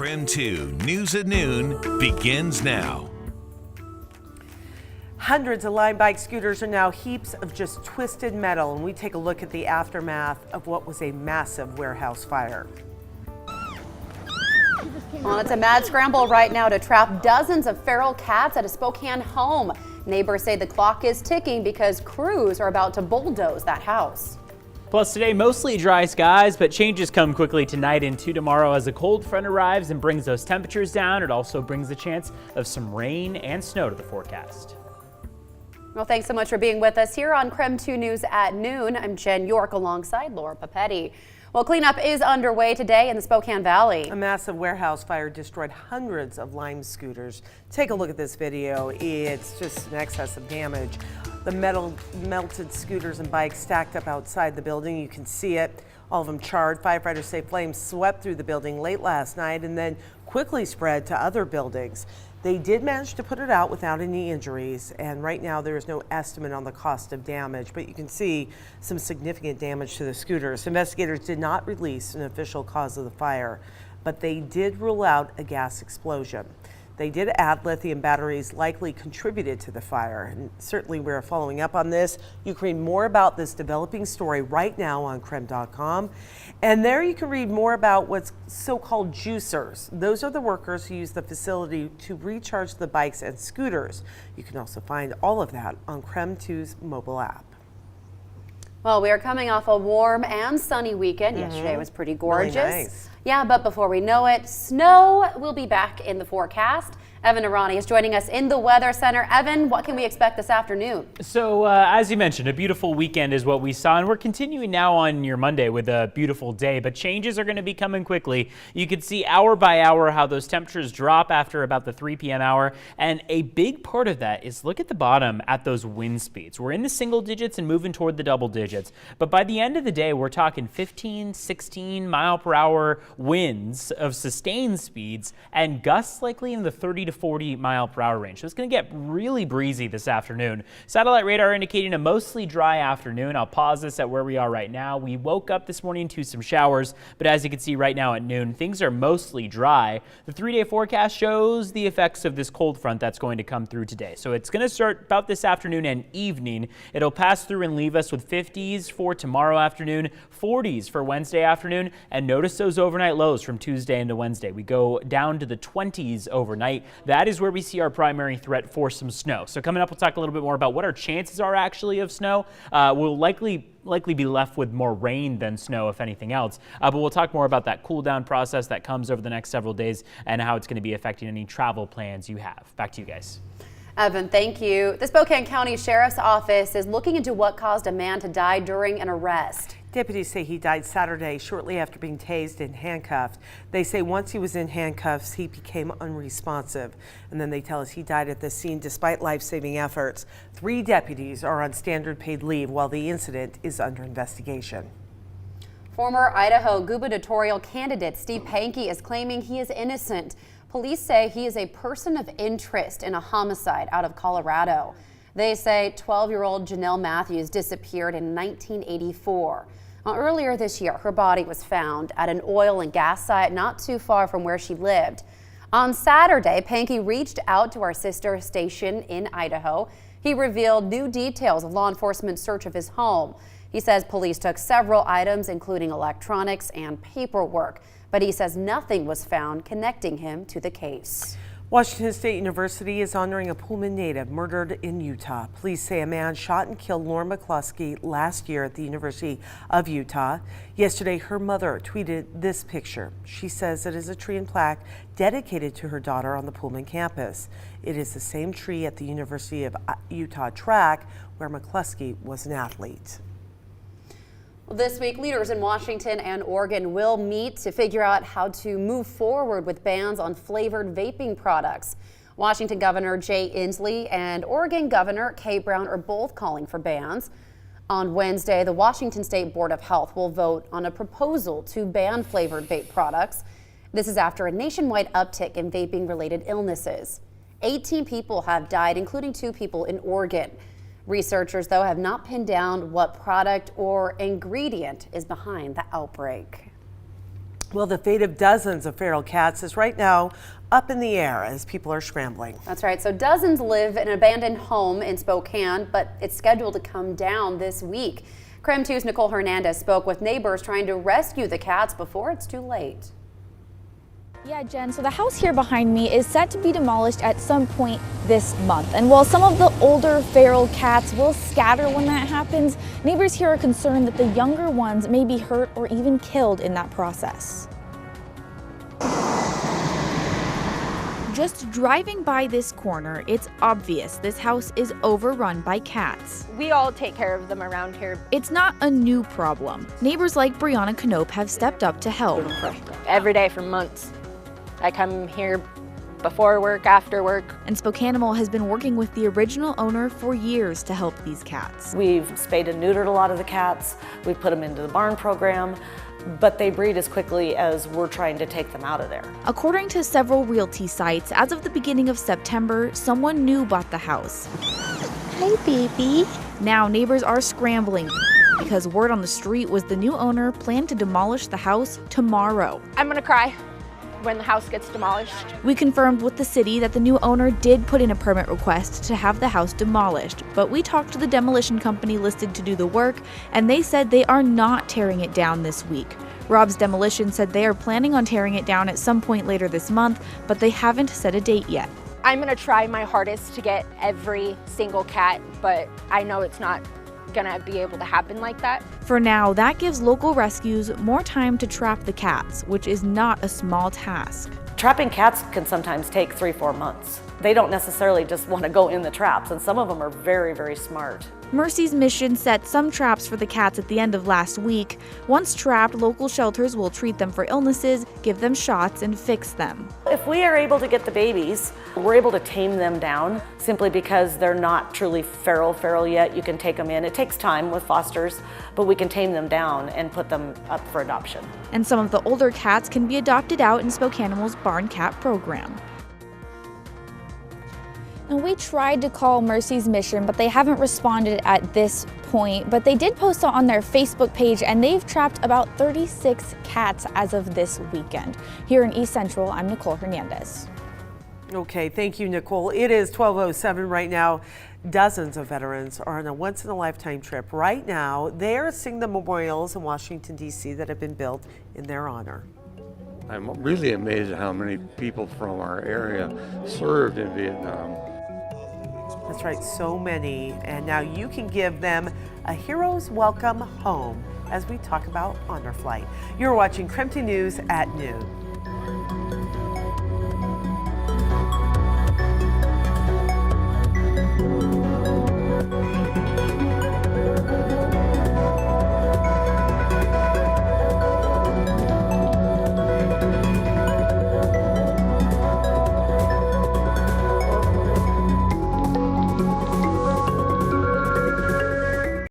KREM 2 News at Noon begins now. Hundreds of Lime bike scooters are now heaps of just twisted metal, and we take a look at the aftermath of what was a massive warehouse fire. Well, it's a mad scramble right now to trap dozens of feral cats at a Spokane home. Neighbors say the clock is ticking because crews are about to bulldoze that house. Plus today, mostly dry skies, but changes come quickly tonight into tomorrow as a cold front arrives and brings those temperatures down. It also brings the chance of some rain and snow to the forecast. Well, thanks so much for being with us here on KREM 2 News at noon. I'm Jen York alongside Laura Papetti. Well, cleanup is underway today in the Spokane Valley. A massive warehouse fire destroyed hundreds of Lime scooters. Take a look at this video. It's just an excess of damage. The melted scooters and bikes stacked up outside the building. You can see it. All of them charred. Firefighters say flames swept through the building late last night and then quickly spread to other buildings. They did manage to put it out without any injuries, and right now there is no estimate on the cost of damage, but you can see some significant damage to the scooters. Investigators did not release an official cause of the fire, but they did rule out a gas explosion. They did add lithium batteries likely contributed to the fire, and certainly we're following up on this. You can read more about this developing story right now on KREM.com, and there you can read more about what's so-called juicers. Those are the workers who use the facility to recharge the bikes and scooters. You can also find all of that on KREM 2's mobile app. Well, we are coming off a warm and sunny weekend. Yesterday was pretty gorgeous. Really nice. Yeah, but before we know it, snow will be back in the forecast. Evan Arani is joining us in the Weather Center. Evan, what can we expect this afternoon? So as you mentioned, a beautiful weekend is what we saw, and we're continuing now on your Monday with a beautiful day, but changes are going to be coming quickly. You can see hour by hour how those temperatures drop after about the 3 p.m. hour, and a big part of that is look at the bottom at those wind speeds. We're in the single digits and moving toward the double digits, but by the end of the day, we're talking 15, 16 mile per hour winds of sustained speeds and gusts likely in the 30 to 40 mile per hour range. So it's going to get really breezy this afternoon. Satellite radar indicating a mostly dry afternoon. I'll pause this at where we are right now. We woke up this morning to some showers, but as you can see right now at noon, things are mostly dry. The 3-day forecast shows the effects of this cold front that's going to come through today. So it's going to start about this afternoon and evening. It'll pass through and leave us with 50s for tomorrow afternoon, 40s for Wednesday afternoon, and notice those overnight lows from Tuesday into Wednesday. We go down to the 20s overnight. That is where we see our primary threat for some snow. So coming up, we'll talk a little bit more about what our chances are actually of snow. We'll likely be left with more rain than snow, if anything else. But we'll talk more about that cool down process that comes over the next several days and how it's going to be affecting any travel plans you have. Back to you guys. Evan, thank you. The Spokane County Sheriff's Office is looking into what caused a man to die during an arrest. Deputies say he died Saturday shortly after being tased and handcuffed. They say once he was in handcuffs, he became unresponsive. And then they tell us he died at the scene despite life-saving efforts. 3 deputies are on standard paid leave while the incident is under investigation. Former Idaho gubernatorial candidate Steve Pankey is claiming he is innocent. Police say he is a person of interest in a homicide out of Colorado. They say 12-year-old Janelle Matthews disappeared in 1984. Earlier this year, her body was found at an oil and gas site not too far from where she lived. On Saturday, Pankey reached out to our sister station in Idaho. He revealed new details of law enforcement's search of his home. He says police took several items, including electronics and paperwork, but he says nothing was found connecting him to the case. Washington State University is honoring a Pullman native murdered in Utah. Police say a man shot and killed Lauren McCluskey last year at the University of Utah. Yesterday, her mother tweeted this picture. She says it is a tree and plaque dedicated to her daughter on the Pullman campus. It is the same tree at the University of Utah track where McCluskey was an athlete. This week, leaders in Washington and Oregon will meet to figure out how to move forward with bans on flavored vaping products. Washington Governor Jay Inslee and Oregon Governor Kay Brown are both calling for bans. On Wednesday, the Washington State Board of Health will vote on a proposal to ban flavored vape products. This is after a nationwide uptick in vaping-related illnesses. 18 people have died, including 2 people in Oregon. Researchers, though, have not pinned down what product or ingredient is behind the outbreak. Well, the fate of dozens of feral cats is right now up in the air as people are scrambling. That's right. So dozens live in an abandoned home in Spokane, but it's scheduled to come down this week. KREM 2's Nicole Hernandez spoke with neighbors trying to rescue the cats before it's too late. Yeah, Jen, so the house here behind me is set to be demolished at some point this month. And while some of the older feral cats will scatter when that happens, neighbors here are concerned that the younger ones may be hurt or even killed in that process. Just driving by this corner, it's obvious this house is overrun by cats. We all take care of them around here. It's not a new problem. Neighbors like Brianna Knope have stepped up to help. Every day for months. I come here before work, after work. And Spokane has been working with the original owner for years to help these cats. We've spayed and neutered a lot of the cats. We've put them into the barn program, but they breed as quickly as we're trying to take them out of there. According to several realty sites, as of the beginning of September, someone new bought the house. Hi, baby. Now neighbors are scrambling because word on the street was the new owner planned to demolish the house tomorrow. I'm gonna cry when the house gets demolished. We confirmed with the city that the new owner did put in a permit request to have the house demolished, but we talked to the demolition company listed to do the work, and they said they are not tearing it down this week. Rob's Demolition said they are planning on tearing it down at some point later this month, but they haven't set a date yet. I'm gonna try my hardest to get every single cat, but I know it's not gonna be able to happen like that. For now, that gives local rescues more time to trap the cats, which is not a small task. Trapping cats can sometimes take 3-4 months. They don't necessarily just want to go in the traps, and some of them are very, very smart. Mercy's mission set some traps for the cats at the end of last week. Once trapped, local shelters will treat them for illnesses, give them shots, and fix them. If we are able to get the babies, we're able to tame them down simply because they're not truly feral yet. You can take them in. It takes time with fosters, but we can tame them down and put them up for adoption. And some of the older cats can be adopted out in Spokane's Barn Cat program. And we tried to call Mercy's Mission, but they haven't responded at this point. But they did post on their Facebook page, and they've trapped about 36 cats as of this weekend. Here in East Central, I'm Nicole Hernandez. Okay, thank you, Nicole. It is 12:07 right now. Dozens of veterans are on a once-in-a-lifetime trip. Right now, they are seeing the memorials in Washington, D.C. that have been built in their honor. I'm really amazed at how many people from our area served in Vietnam. That's right, so many. And now you can give them a hero's welcome home as we talk about Honor Flight. You're watching KREM 2 News at noon.